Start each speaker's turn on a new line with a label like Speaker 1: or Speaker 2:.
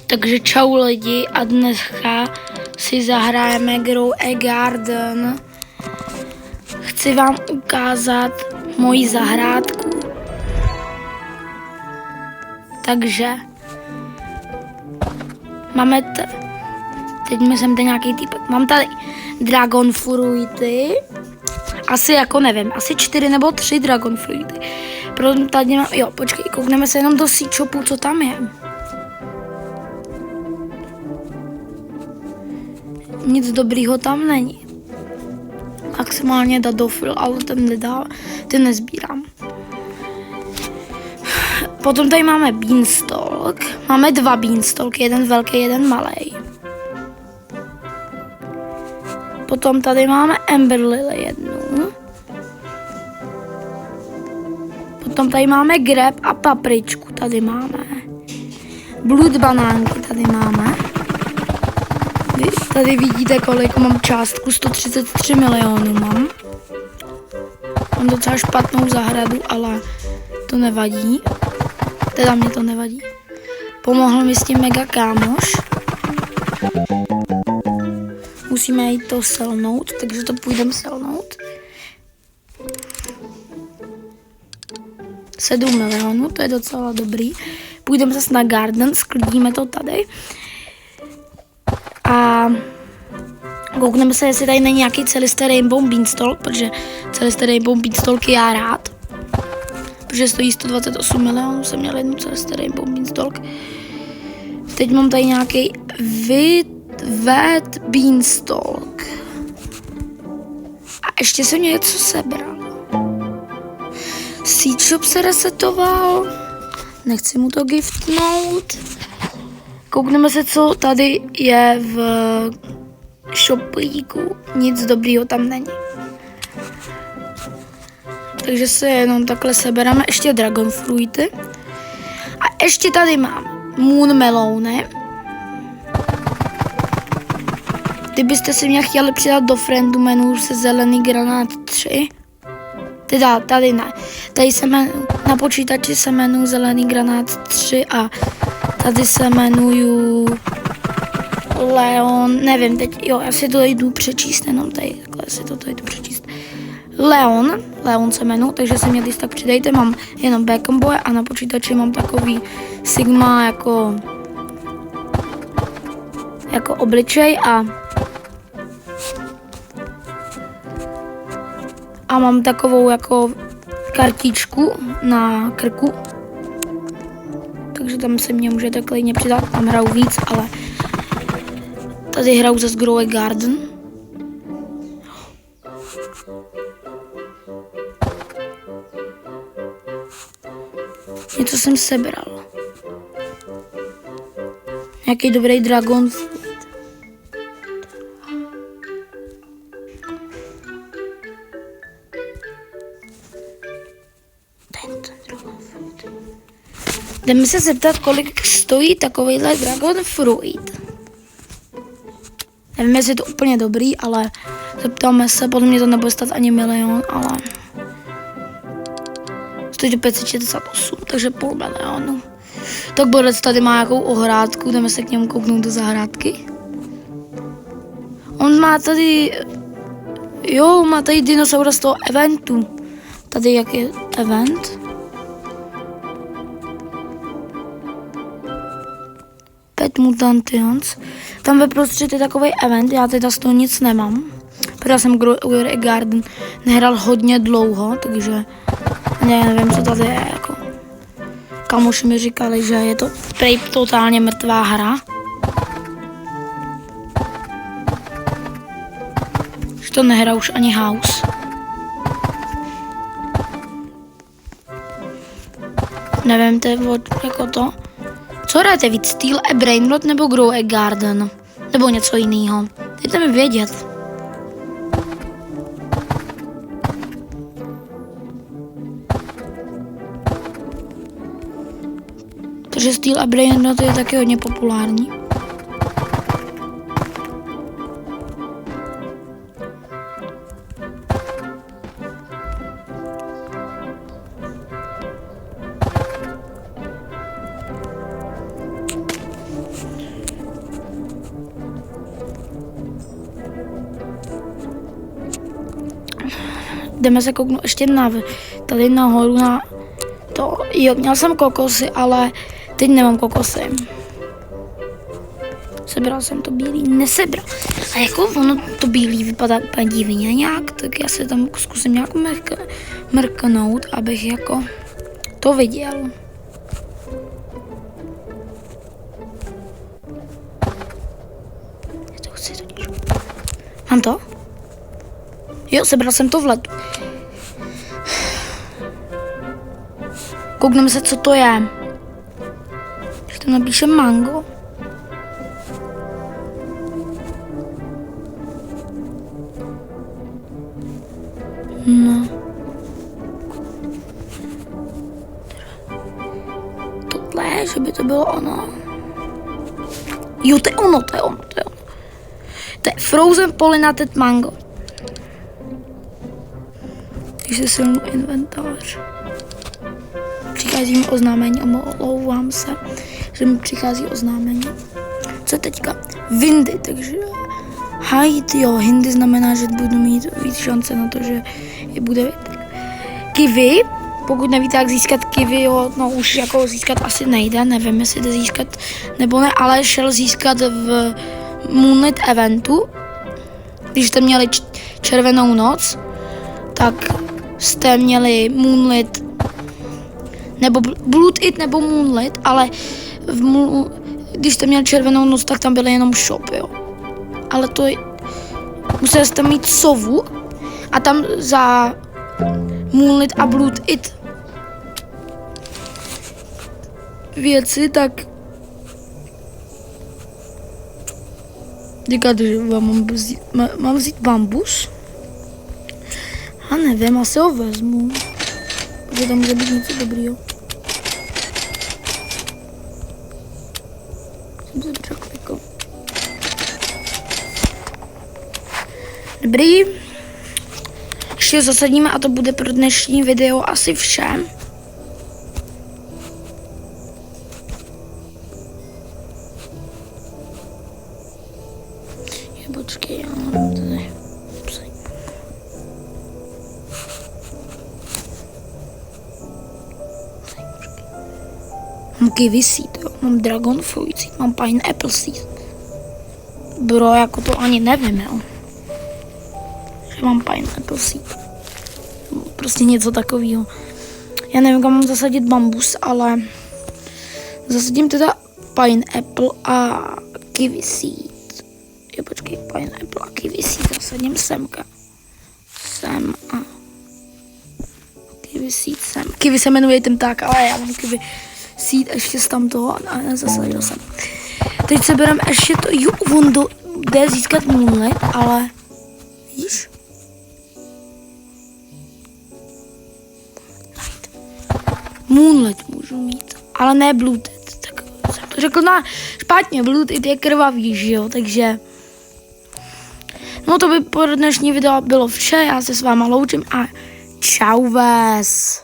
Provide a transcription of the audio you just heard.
Speaker 1: Takže čau lidi a dneska si zahrajeme Grow a Garden. Chci vám ukázat moji zahrádku. Takže máme teď mi sem ten nějaký týpek. Mám tady dragon fruity. Asi jako nevím, asi 4 nebo 3 dragon fruity. Proto tady mám, jo, počkej, koukneme se jenom do seed shopu, co tam je. Nic dobrýho tam není. Maximálně dadofil, ale ten nezbírám. Potom tady máme beanstalk. Máme 2 beanstalky, jeden velký, jeden malý. Potom tady máme amber lily jednu. Potom tady máme grab a papričku, tady máme. Blood banánky tady máme. Vy tady vidíte, kolik mám částku, 133 milionů mám. Mám docela špatnou zahradu, ale to nevadí. Teda mě to nevadí. Pomohl mi s tím mega kámoš. Musíme jít to selnout, takže to půjdeme selnout. 7 milionů, to je docela dobrý. Půjdeme zase na garden, sklidíme to tady. A koukneme se, jestli tady není nějaký celistý rainbow beanstalk, protože celistý rainbow beanstalk já rád. Protože stojí 128 milionů, jsem měl jednu celistý rainbow beanstalk. Teď mám tady nějaký wet beanstalk. A ještě jsem něco sebral. Seed shop se resetoval. Nechci mu to giftnout. Koukneme se, co tady je v shoplíku. Nic dobrýho tam není. Takže se jenom takhle sebereme. Ještě dragon fruity. A ještě tady mám moon melony. Kdybyste si mě chtěli přidat do friendu menu se zelený granát 3. Teda tady ne. Tady se na počítači se jmenuji zelený granát 3 a tady se jmenuju Leon, nevím teď, jo, já si to jdu přečíst, jenom tady, takhle si to jdu přečíst. Leon se jmenuji, takže se mě když tak přidejte, mám jenom Bacon Boy a na počítači mám takový Sigma jako obličej a mám takovou jako kartičku na krku. Takže tam se mě můžete klidně přidat, tam hraju víc, ale tady hraju zase Grow a Garden. Něco jsem sebral. Nějaký dobrý dragon fruit. Jdeme se zeptat, kolik stojí takovýhle dragon fruit. Nevím, jestli je to úplně dobrý, ale zeptáme se, podle mě to nebude stát ani milion, ale stojí to 568, takže půl milionu. Tak Borec tady má nějakou ohrádku, jdeme se k němu kouknout do zahrádky. On má tady, jo, má tady dinosaura z toho eventu. Tady jak je event. Pet Mutantions. Tam ve prostředí je takový event, já teda z toho nic nemám. Protože jsem Grow a Garden nehrál hodně dlouho, takže nevím, co tady je. Jako. Kamoši mi říkali, že je to prej totálně mrtvá hra. Že to nehrá už ani House. Nevím, to je jako to. Co hrajete víc, Steel a Brainrot nebo Grow a Garden? Nebo něco jiného? Dejte mi vědět. Protože Steel a Brainrot je taky hodně populární. jdeme se kouknout ještě tady nahoru na to. Jo, měl jsem kokosy, ale teď nemám kokosy. Sebral jsem to bílý, nesebral. A jako ono to bílý vypadá úplně divně nějak, tak já se tam zkusím nějak mrknout, abych jako to viděl. Mám to? Jo, sebral jsem to v letu. Koukneme se, co to je. Když tam napíše mango. No. Tohle, že by to bylo ono. Jo, to je ono. To je Frozen Pollinated Mango. Když se silnou inventář. Přichází mi oznámení, omlouvám se, že mi přichází oznámení. Co teďka? Windy, takže hide, jo, hindy znamená, že budu mít víc šance na to, že je bude větr. Kiwi, pokud nevíte, jak získat kiwi, jo, no už jako získat asi nejde, nevím, jestli jde získat nebo ne, ale šel získat v Moonlit eventu. Když jste měli červenou noc, tak jste měli Moonlit nebo Blood It nebo Moonlit, ale když jste měli červenou noc, tak tam byly jenom shop, jo. Ale to museli jste mít sovu a tam za Moonlit a Blood It věci, tak říkáte, že mám vzít bambus? A nevím, asi ho vezmu. Protože tam může být něco dobrýho. Jsem se překlikl. Dobrý. Ještě zasadíme a to bude pro dnešní video asi vše. Počkej, já mám tady. Mám kiwi seed, jo. Mám dragon fruit seed, mám pineapple seed. Bro, jako to ani nevím, jo. Že mám pineapple seed. Prostě něco takového. Já nevím, kam mám zasadit bambus, ale zasadím teda pineapple a kiwi seed. Jo, počkej, pineapple a kiwi seed zasadím semka. Sem a kiwi seed sem. Kiwi se jmenuje tím tak, ale já mám kiwi seed ještě z tamtoho a nezasadil jsem. Teď se bereme ještě to, jo, on jde získat Moonlit, ale víš? Moonlit můžu mít, ale ne Blood It. Tak jsem to řekl špatně, Blood It je krvavý, že jo, takže no to by pro dnešní video bylo vše, já se s váma loučím a čau vás.